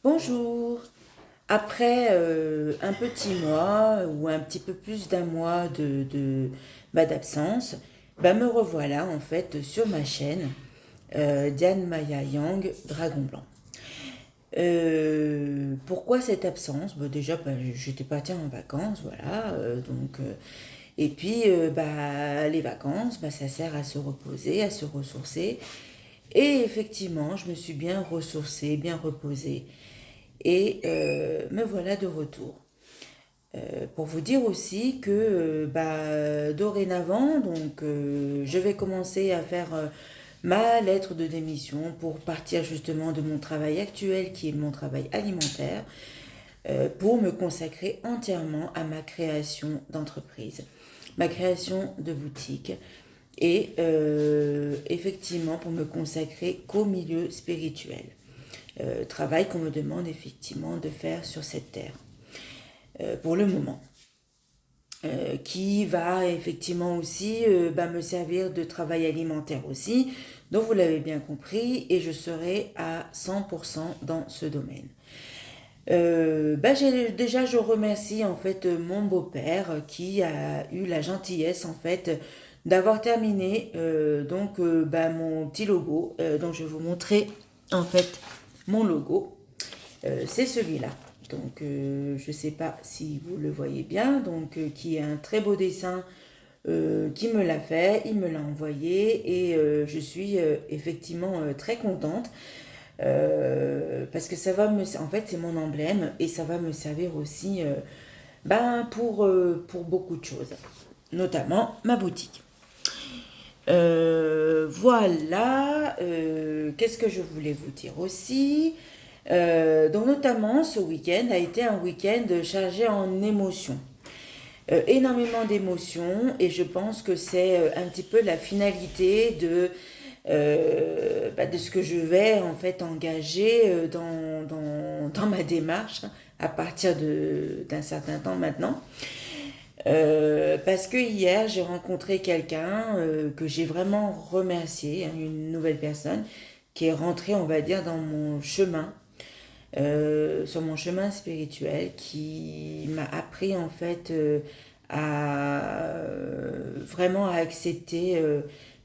Bonjour. Après un petit mois ou un petit peu plus d'un mois d'absence, me revoilà en fait sur ma chaîne Diane Maya Yang Dragon Blanc. Pourquoi cette absence? Déjà, j'étais partie en vacances, voilà. Et puis, les vacances, ça sert à se reposer, à se ressourcer. Et effectivement, je me suis bien ressourcée, bien reposée. Et me voilà de retour. Pour vous dire aussi que dorénavant, je vais commencer à faire ma lettre de démission pour partir justement de mon travail actuel qui est mon travail alimentaire pour me consacrer entièrement à ma création d'entreprise, ma création de boutique et effectivement pour me consacrer qu'au milieu spirituel. Travail qu'on me demande effectivement de faire sur cette terre pour le moment. Qui va effectivement aussi me servir de travail alimentaire aussi. Donc vous l'avez bien compris et je serai à 100% dans ce domaine. Déjà je remercie en fait mon beau-père qui a eu la gentillesse en fait d'avoir terminé mon petit logo. Donc je vais vous montrer en fait mon logo. C'est celui-là. Je ne sais pas si vous le voyez bien. Qui est un très beau dessin qui me l'a fait. Il me l'a envoyé et je suis effectivement très contente parce que ça va me, en fait, c'est mon emblème et ça va me servir aussi pour beaucoup de choses, notamment ma boutique. Voilà, qu'est-ce que je voulais vous dire aussi? Donc notamment ce week-end a été un week-end chargé en émotions. Énormément d'émotions et je pense que c'est un petit peu la finalité de ce que je vais en fait engager dans ma démarche à partir d'un certain temps maintenant. Parce que hier j'ai rencontré quelqu'un que j'ai vraiment remercié, hein, une nouvelle personne qui est rentrée on va dire dans mon chemin sur mon chemin spirituel qui m'a appris en fait vraiment à accepter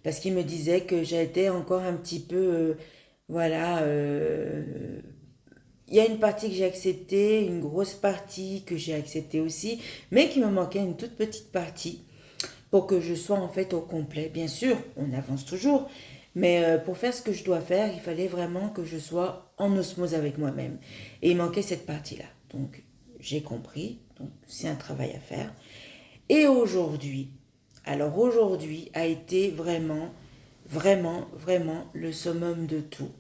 parce qu'il me disait que j'étais encore un petit peu voilà il y a une partie que j'ai acceptée, une grosse partie que j'ai acceptée aussi, mais qui me manquait une toute petite partie pour que je sois en fait au complet. Bien sûr, on avance toujours, mais pour faire ce que je dois faire, il fallait vraiment que je sois en osmose avec moi-même. Et il manquait cette partie-là. Donc j'ai compris, donc c'est un travail à faire. Et aujourd'hui a été vraiment, vraiment, vraiment le summum de tout.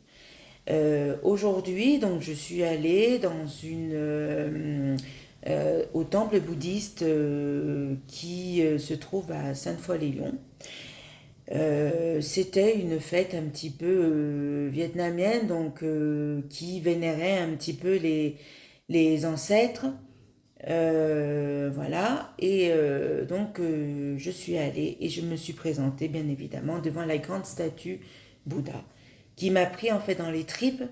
Aujourd'hui, donc je suis allée au temple bouddhiste qui se trouve à Sainte-Foy-les-Lyons. C'était une fête un petit peu vietnamienne, qui vénérait un petit peu les ancêtres. Voilà, et je suis allée et je me suis présentée bien évidemment devant la grande statue Bouddha qui m'a pris en fait dans les tripes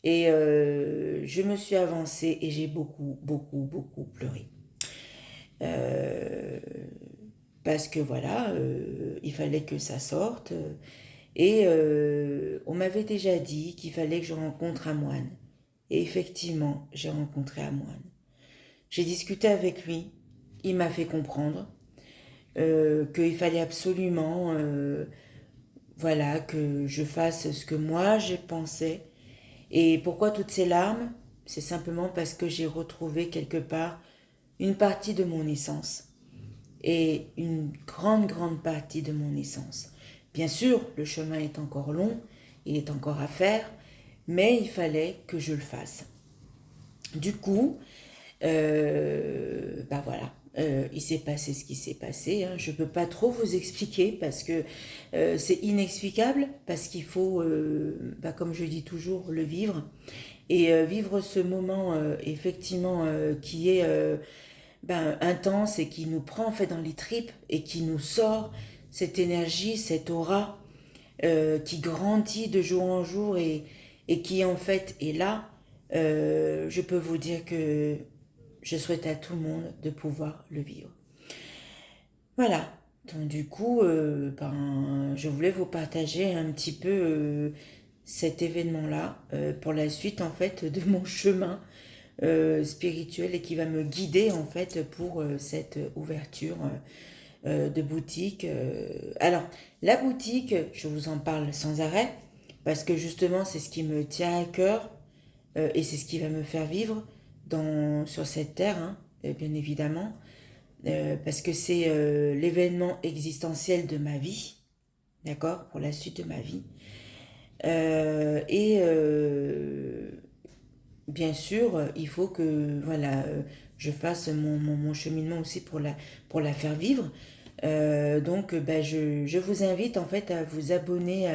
et je me suis avancée et j'ai beaucoup, beaucoup, beaucoup pleuré. Euh, Parce que voilà, il fallait que ça sorte. Et on m'avait déjà dit qu'il fallait que je rencontre un moine. Et effectivement, j'ai rencontré un moine. J'ai discuté avec lui. Il m'a fait comprendre qu'il fallait absolument voilà, que je fasse ce que moi j'ai pensé. Et pourquoi toutes ces larmes? C'est simplement parce que j'ai retrouvé quelque part une partie de mon essence et une grande, grande partie de mon essence. Bien sûr, le chemin est encore long, il est encore à faire, mais il fallait que je le fasse. Du coup, voilà, il s'est passé ce qui s'est passé. Hein. Je ne peux pas trop vous expliquer parce que c'est inexplicable, parce qu'il faut, comme je dis toujours, le vivre. Et vivre ce moment, effectivement, qui est intense et qui nous prend en fait dans les tripes et qui nous sort cette énergie, cette aura qui grandit de jour en jour et qui en fait est là je peux vous dire que je souhaite à tout le monde de pouvoir le vivre. Voilà. Donc du coup, je voulais vous partager un petit peu cet événement-là pour la suite en fait de mon chemin spirituel et qui va me guider en fait pour cette ouverture de boutique. Alors, la boutique, je vous en parle sans arrêt parce que justement c'est ce qui me tient à cœur et c'est ce qui va me faire vivre sur cette terre, hein, bien évidemment. Parce que c'est l'événement existentiel de ma vie, d'accord, pour la suite de ma vie. Et bien sûr, il faut que voilà, je fasse mon cheminement aussi pour la faire vivre. Donc, ben, je vous invite en fait à vous abonner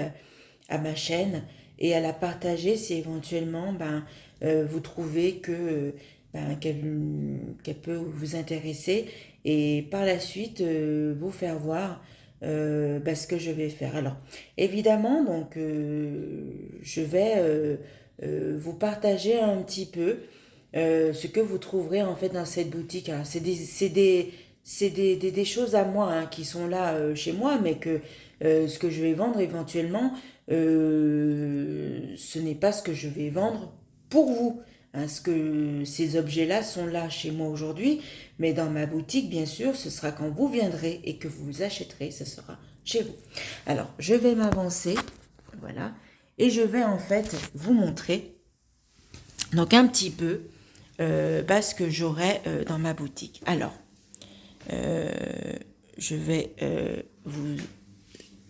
à ma chaîne et à la partager si éventuellement vous trouvez qu'elle peut vous intéresser et par la suite vous faire voir ce que je vais faire. Alors, évidemment, donc, je vais vous partager un petit peu ce que vous trouverez en fait dans cette boutique. Alors, des choses à moi hein, qui sont là chez moi, mais que ce que je vais vendre éventuellement, ce n'est pas ce que je vais vendre pour vous. Hein, ces objets-là sont là chez moi aujourd'hui, mais dans ma boutique, bien sûr, ce sera quand vous viendrez et que vous achèterez, ce sera chez vous. Alors, je vais m'avancer, voilà, et je vais en fait vous montrer donc un petit peu ce que j'aurai dans ma boutique. Alors, je vais vous...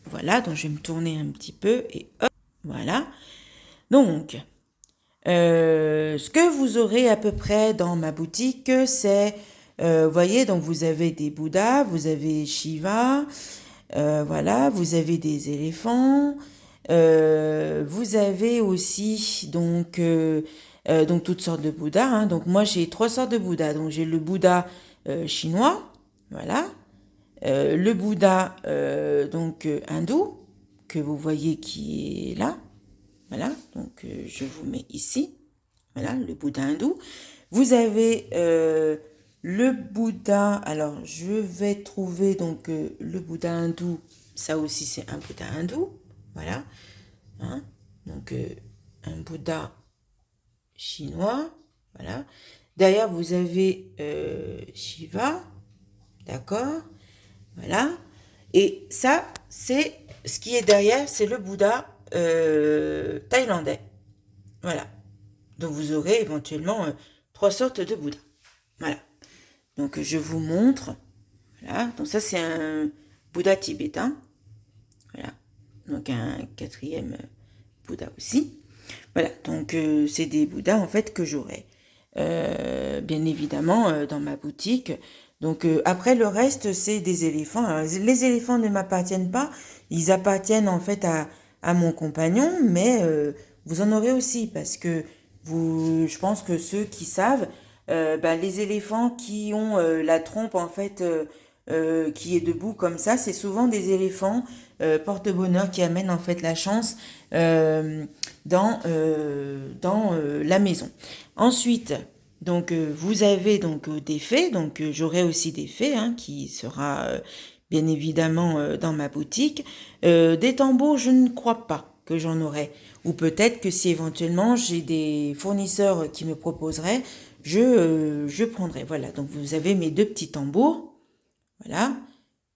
Voilà, donc je vais me tourner un petit peu et hop, voilà. Donc, ce que vous aurez à peu près dans ma boutique, c'est, vous voyez, donc vous avez des Bouddhas, vous avez Shiva, voilà, vous avez des éléphants, vous avez aussi donc toutes sortes de Bouddhas. Hein. Donc moi j'ai 3 sortes de Bouddhas. Donc j'ai le Bouddha chinois, voilà, le Bouddha hindou que vous voyez qui est là, voilà. Donc je vous mets ici, voilà, le Bouddha hindou. Vous avez le Bouddha. Alors je vais trouver donc le Bouddha hindou. Ça aussi c'est un Bouddha hindou, voilà. Hein? Donc un Bouddha chinois, voilà. Derrière vous avez Shiva, d'accord, voilà. Et ça c'est ce qui est derrière, c'est le Bouddha thaïlandais, voilà. Donc vous aurez éventuellement 3 sortes de Bouddha, voilà. Donc je vous montre, voilà. Donc ça c'est un Bouddha tibétain, voilà. Donc un 4e Bouddha aussi. Voilà, donc c'est des Bouddhas en fait que j'aurai bien évidemment dans ma boutique. Donc après le reste c'est des éléphants. Alors, les éléphants ne m'appartiennent pas, ils appartiennent en fait à mon compagnon, mais vous en aurez aussi parce que je pense que ceux qui savent, les éléphants qui ont la trompe en fait qui est debout comme ça, c'est souvent des éléphants porte-bonheur qui amènent en fait la chance dans la maison. Ensuite, donc vous avez donc des fées, donc j'aurai aussi des fées hein, qui sera bien évidemment dans ma boutique. Des tambours, je ne crois pas que j'en aurai. Ou peut-être que si éventuellement j'ai des fournisseurs qui me proposeraient, je prendrai. Voilà, donc vous avez mes 2 petits tambours, voilà,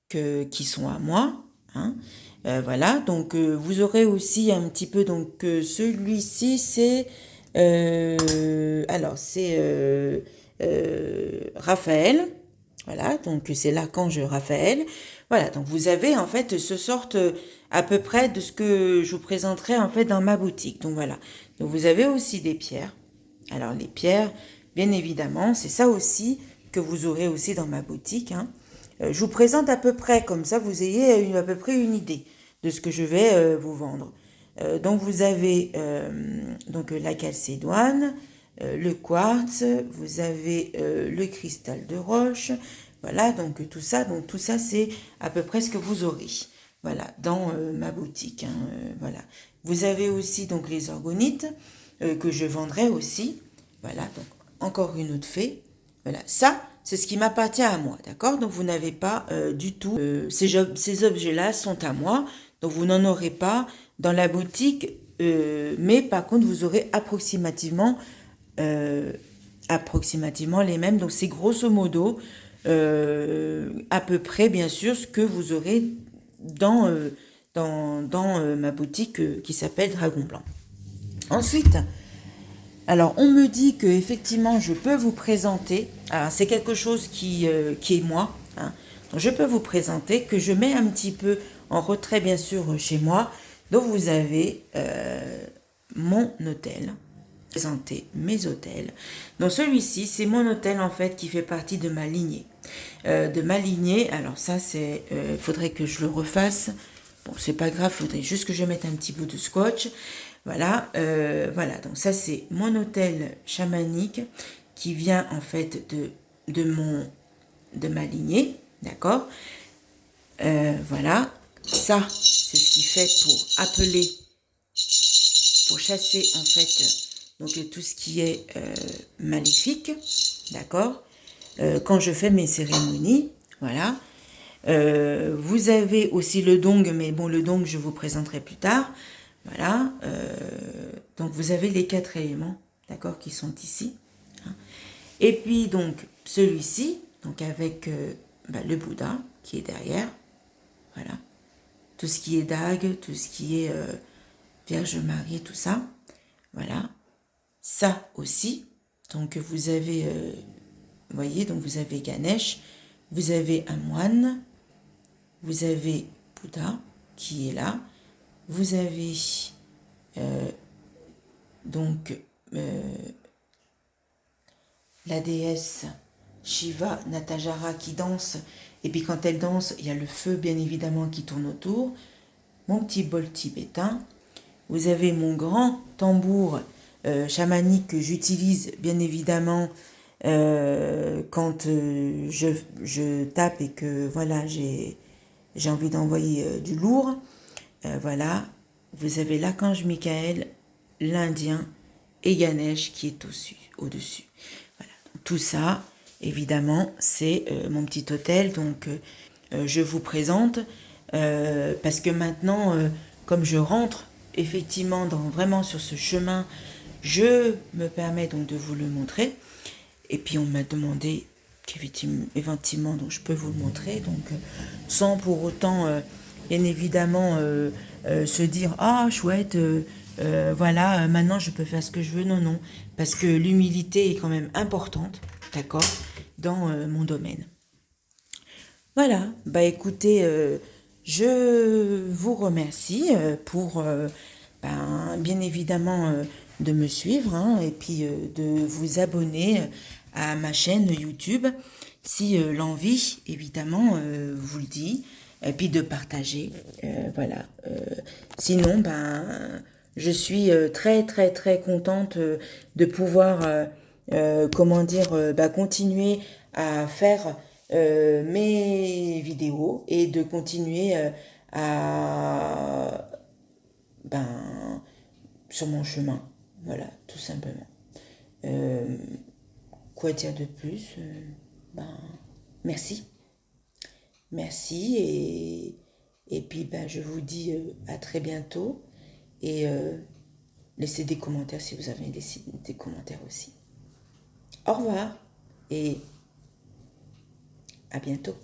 qui sont à moi. Hein. Voilà, donc vous aurez aussi un petit peu, donc celui-ci c'est, alors c'est Raphaël, voilà, donc c'est l'archange Raphaël, voilà, donc vous avez en fait ce sorte à peu près de ce que je vous présenterai en fait dans ma boutique, donc voilà, donc vous avez aussi des pierres, alors les pierres, bien évidemment, c'est ça aussi que vous aurez aussi dans ma boutique, hein. Je vous présente à peu près, comme ça vous ayez à peu près une idée de ce que je vais vous vendre. Donc vous avez donc la calcédoine, le quartz, vous avez le cristal de roche, voilà, donc tout ça c'est à peu près ce que vous aurez, voilà, dans ma boutique, hein, voilà. Vous avez aussi donc les orgonites, que je vendrai aussi. Voilà, donc encore une autre fée. Voilà, ça, c'est ce qui m'appartient à moi, d'accord? Donc vous n'avez pas du tout, ces objets-là sont à moi, donc vous n'en aurez pas dans la boutique, mais par contre vous aurez euh, approximativement les mêmes, donc c'est grosso modo à peu près bien sûr ce que vous aurez dans ma boutique qui s'appelle Dragon Blanc. Ensuite, alors, on me dit que effectivement, je peux vous présenter. C'est quelque chose qui est moi. Hein. Donc, je peux vous présenter que je mets un petit peu en retrait, bien sûr, chez moi. Donc, vous avez mon hôtel. Présenter mes hôtels. Donc, celui-ci, c'est mon hôtel en fait qui fait partie de ma lignée. Alors ça, faudrait que je le refasse. Bon, c'est pas grave, faudrait juste que je mette un petit bout de scotch. Voilà, voilà. Donc ça, c'est mon hôtel chamanique qui vient en fait de ma lignée, d'accord. Voilà, ça, c'est ce qui fait pour chasser en fait, donc tout ce qui est maléfique, d'accord. Quand je fais mes cérémonies, voilà. Vous avez aussi le dong, mais bon, le dong, je vous présenterai plus tard. Voilà. Donc, vous avez les 4 éléments, d'accord, qui sont ici. Hein. Et puis, donc, celui-ci, donc avec le Bouddha qui est derrière. Voilà. Tout ce qui est dague, tout ce qui est Vierge Marie, tout ça. Voilà. Ça aussi. Donc, vous avez, vous voyez, donc vous avez Ganesh, vous avez un moine, vous avez Bouddha qui est là, vous avez donc la déesse Shiva Natajara qui danse, et puis quand elle danse, il y a le feu bien évidemment qui tourne autour, mon petit bol tibétain, vous avez mon grand tambour chamanique que j'utilise bien évidemment quand je tape et que voilà j'ai envie d'envoyer du lourd. Voilà, vous avez l'archange Michael, l'Indien et Ganesh qui est au-dessus. Voilà. Tout ça, évidemment, c'est mon petit hôtel. Donc, je vous présente parce que maintenant, comme je rentre effectivement vraiment sur ce chemin, je me permets donc de vous le montrer. Et puis, on m'a demandé qu'effectivement, donc je peux vous le montrer. Donc, sans pour autant, bien évidemment, se dire ah chouette. Voilà, maintenant je peux faire ce que je veux. Non, non, parce que l'humilité est quand même importante, d'accord, dans mon domaine. Voilà, bah écoutez, je vous remercie pour, bien évidemment, de me suivre hein, et puis de vous abonner à ma chaîne YouTube si l'envie, évidemment, vous le dit, et puis de partager. Voilà. Sinon, je suis très très très contente de pouvoir comment dire continuer à faire mes vidéos et de continuer à sur mon chemin, voilà, tout simplement. Quoi dire de plus merci et puis je vous dis à très bientôt et laissez des commentaires si vous avez des commentaires aussi. Au revoir et à bientôt.